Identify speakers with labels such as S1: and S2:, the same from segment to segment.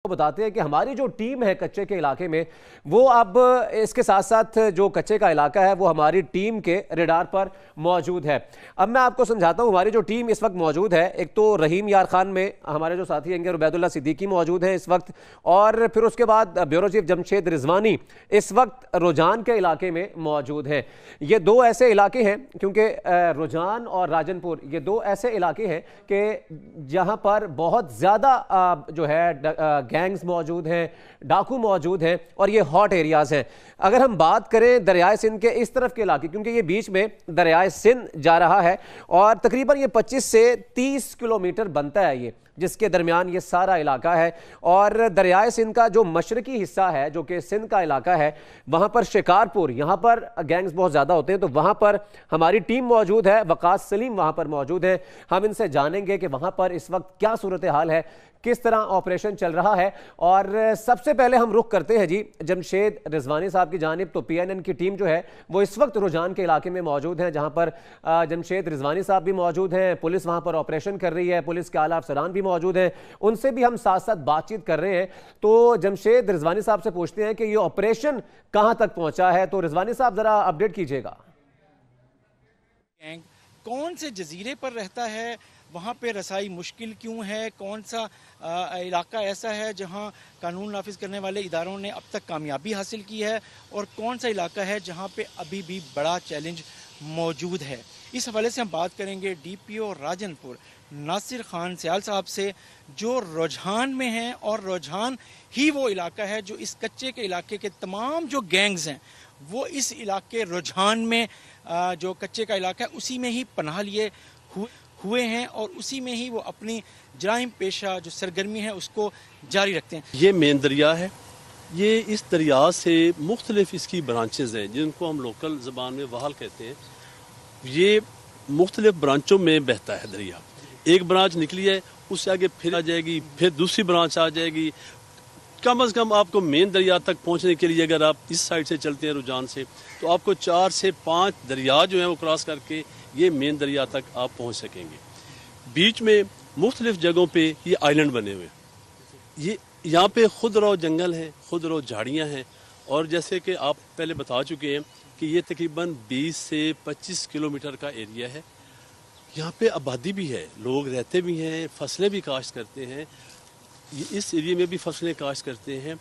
S1: بتاتے ہیں کہ ہماری جو ٹیم ہے کچے کے علاقے میں وہ اب اس کے ساتھ ساتھ جو کچے کا علاقہ ہے وہ ہماری ٹیم کے ریڈار پر موجود ہے۔ اب میں آپ کو سمجھاتا ہوں ہماری جو ٹیم اس وقت موجود ہے، ایک تو رحیم یار خان میں ہمارے جو ساتھی ہیں عبید اللہ صدیقی موجود ہیں اس وقت، اور پھر اس کے بعد بیورو چیف جمشید رضوانی اس وقت رجان کے علاقے میں موجود ہیں۔ یہ دو ایسے علاقے ہیں کیونکہ رجان اور راجن پور یہ دو ایسے علاقے ہیں کہ جہاں پر بہت زیادہ جو ہے گینگز موجود ہیں، ڈاکو موجود ہیں اور یہ ہاٹ ایریاز ہیں۔ اگر ہم بات کریں دریائے سندھ کے اس طرف کے علاقے، کیونکہ یہ بیچ میں دریائے سندھ جا رہا ہے اور تقریباً یہ 25 سے 30 کلومیٹر بنتا ہے یہ، جس کے درمیان یہ سارا علاقہ ہے، اور دریائے سندھ کا جو مشرقی حصہ ہے جو کہ سندھ کا علاقہ ہے وہاں پر شکارپور، یہاں پر گینگز بہت زیادہ ہوتے ہیں، تو وہاں پر ہماری ٹیم موجود ہے، وقاص سلیم وہاں پر موجود ہے۔ ہم ان سے جانیں گے کہ وہاں پر اس وقت کیا صورتحال ہے، کس طرح آپریشن چل رہا ہے، اور سب سے پہلے ہم رخ کرتے ہیں جی جمشید رضوانی صاحب کی جانب۔ تو پی این این کی ٹیم جو ہے وہ اس وقت رجان کے علاقے میں موجود ہے، جہاں پر جمشید رضوانی صاحب بھی موجود ہیں، پولیس وہاں پر آپریشن کر رہی ہے، پولیس کے اعلیٰ افسران بھی موجود ہیں، ان سے بھی ہم ساتھ ساتھ بات چیت کر رہے ہیں۔ تو جمشید رضوانی صاحب سے پوچھتے ہیں کہ یہ آپریشن کہاں تک پہنچا ہے۔ تو رضوانی صاحب ذرا اپڈیٹ کیجیے گا۔
S2: کون سے جزیرے پر رہتا ہے، وہاں پہ رسائی مشکل کیوں ہے، کون سا علاقہ ایسا ہے جہاں قانون نافذ کرنے والے اداروں نے اب تک کامیابی حاصل کی ہے، اور کون سا علاقہ ہے جہاں پہ ابھی بھی بڑا چیلنج موجود ہے۔ اس حوالے سے ہم بات کریں گے ڈی پی او راجن پور ناصر خان سیال صاحب سے، جو رجحان میں ہیں، اور رجحان ہی وہ علاقہ ہے جو اس کچے کے علاقے کے تمام جو گینگز ہیں وہ اس علاقے رجحان میں جو کچے کا علاقہ ہے اسی میں ہی پناہ لیے ہوئے ہیں، اور اسی میں ہی وہ اپنی جرائم پیشہ جو سرگرمی ہے اس کو جاری رکھتے ہیں۔
S3: یہ مین دریا ہے، یہ اس دریا سے مختلف اس کی برانچز ہیں جن کو ہم لوکل زبان میں وہل کہتے ہیں۔ یہ مختلف برانچوں میں بہتا ہے دریا، ایک برانچ نکلی ہے اس سے آگے پھر آ جائے گی، پھر دوسری برانچ آ جائے گی۔ کم از کم آپ کو مین دریا تک پہنچنے کے لیے اگر آپ اس سائڈ سے چلتے ہیں رجان سے، تو آپ کو 4 سے 5 دریا جو ہیں وہ کراس کر کے یہ مین دریا تک آپ پہنچ سکیں گے۔ بیچ میں مختلف جگہوں پہ یہ آئیلینڈ بنے ہوئے، یہ یہاں پہ خود رو جنگل ہے، خود رو جھاڑیاں ہیں، اور جیسے کہ آپ پہلے بتا چکے ہیں کہ یہ تقریباً 20 سے 25 کلومیٹر کا ایریا ہے۔ یہاں پہ آبادی بھی ہے، لوگ رہتے بھی ہیں، فصلیں بھی کاشت کرتے ہیں، اس ایریے میں بھی فصلیں کاشت کرتے ہیں۔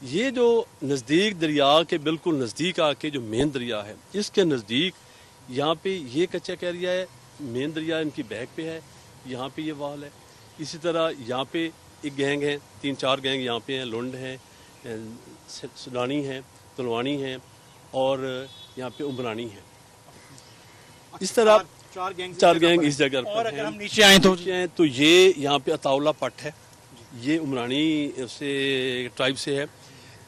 S3: یہ جو نزدیک دریا کے بالکل نزدیک آ کے جو مین دریا ہے اس کے نزدیک یہاں پہ یہ کچا کا ایریا ہے، مین دریا ان کی بیک پہ ہے، یہاں پہ یہ وال ہے۔ اسی طرح یہاں پہ ایک گینگ ہے، 3-4 گینگ یہاں پہ ہیں، لنڈ ہیں، سودانی ہیں، تلوانی ہیں، اور یہاں پہ عمرانی ہیں۔ اس طرح 4 گینگ اس جگہ پر ہیں۔
S2: اور اگر ہم نیچے آئیں
S3: تو یہ یہاں پہ اطاولہ پٹ ہے، یہ عمرانی سے ٹرائب سے ہے۔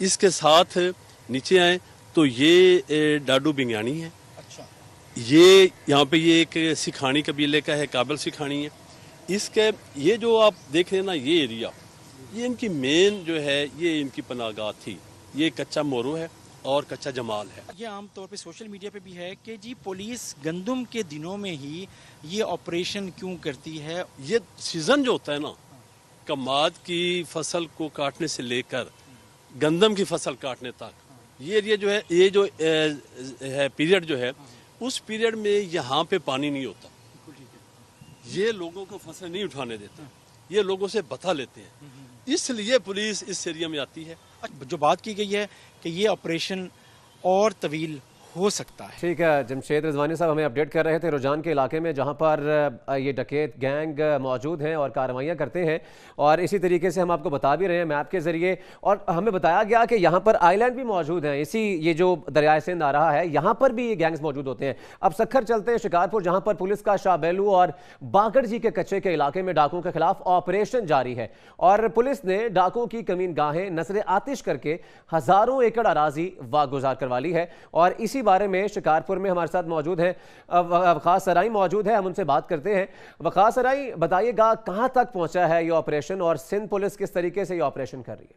S3: اس کے ساتھ نیچے آئیں تو یہ ڈاڈو بنگیانی ہے، یہ یہاں پہ یہ ایک سکھانی قبیلے کا ہے، کابل سکھانی ہے۔ اس کے یہ جو آپ دیکھ رہے ہیں نا یہ ایریا، یہ ان کی مین جو ہے یہ ان کی پناہ گاہ تھی۔ یہ کچا مورو ہے اور کچا جمال ہے۔
S2: یہ عام طور پہ سوشل میڈیا پہ بھی ہے کہ جی پولیس گندم کے دنوں میں ہی یہ آپریشن کیوں کرتی ہے۔
S3: یہ سیزن جو ہوتا ہے نا کماد کی فصل کو کاٹنے سے لے کر گندم کی فصل کاٹنے تک، یہ ایریا جو ہے یہ جو ہے پیریڈ جو ہے اس پیریڈ میں یہاں پہ پانی نہیں ہوتا، یہ لوگوں کو فصل نہیں اٹھانے دیتے، یہ لوگوں سے بتا لیتے ہیں، اس لیے پولیس اس ایریا میں آتی ہے۔
S2: جو بات کی گئی ہے کہ یہ آپریشن اور طویل ہو سکتا ہے۔
S1: ٹھیک ہے، جمشید رضوانی صاحب ہمیں اپڈیٹ کر رہے تھے رجان کے علاقے میں جہاں پر یہ ڈکیت گینگ موجود ہیں اور کارروائیاں کرتے ہیں، اور اسی طریقے سے ہم آپ کو بتا بھی رہے ہیں میپ کے ذریعے، اور ہمیں بتایا گیا کہ یہاں پر آئی لینڈ بھی موجود ہیں، اسی یہ جو دریائے سندھ آ رہا ہے یہاں پر بھی یہ گینگز موجود ہوتے ہیں۔ اب سکھر چلتے ہیں شکارپور، جہاں پر پولیس کا شاہ بیلو اور باکڑ جی کے کچے کے علاقے میں ڈاکوؤں کے خلاف آپریشن جاری ہے، اور پولیس نے ڈاکوؤں کی کمین گاہیں نظر آتش کر کے ہزاروں ایکڑ اراضی واگزار کروا لی ہے، اور اسی بارے میں شکارپور میں ہمارے ساتھ موجود ہیں وقاص سرائی موجود ہے، ہم ان سے بات کرتے ہیں۔ وقاص سرائی بتائیے گا کہاں تک پہنچا ہے یہ آپریشن، اور سندھ پولیس کس طریقے سے یہ آپریشن کر رہی ہے؟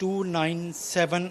S2: 297